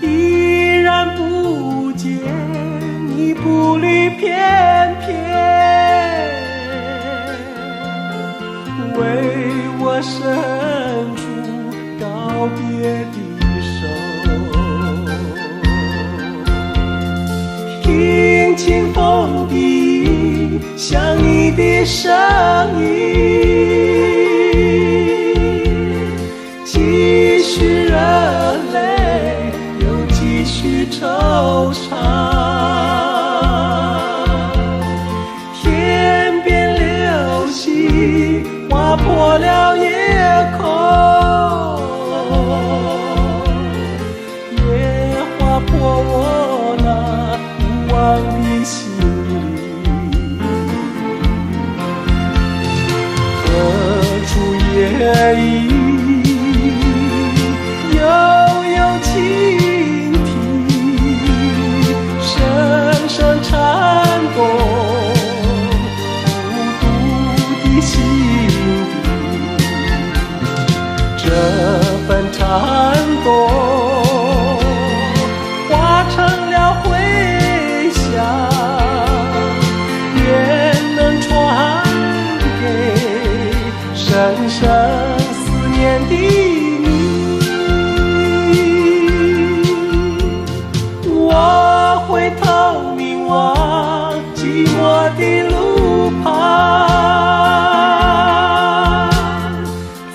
依然不见你步履翩翩，为我伸出告别的手，听清风的想你的声音，继续热泪又继续惆怅，天边流星划破了夜空，也划破我那无望的心里。何处夜莺悠悠倾听，深深颤动孤独的心底，这份颤动化成了回响，愿能传给深深思念的你。我回头凝望寂寞的路旁，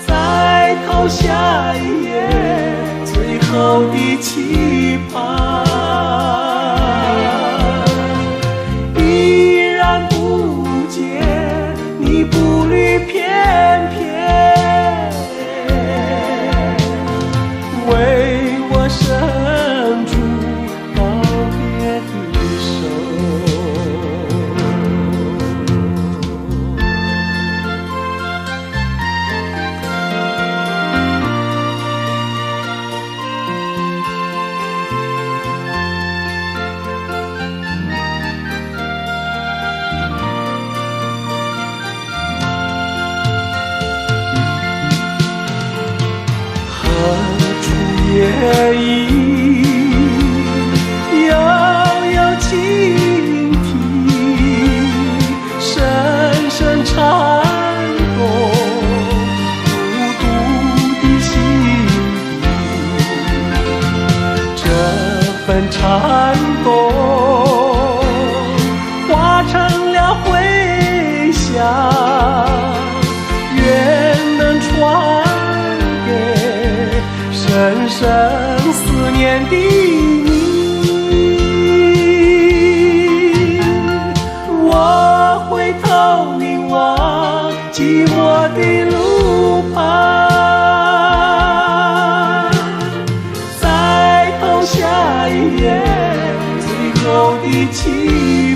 再投下一页最后的期盼，依然不见你步履翩翩，为我伸出告别的手。何处夜莺悠悠倾听，深深颤动孤独的心底，这份颤动化成了回响，愿能传深深思念的你。我回头凝望寂寞的路旁，再投下一页最后的期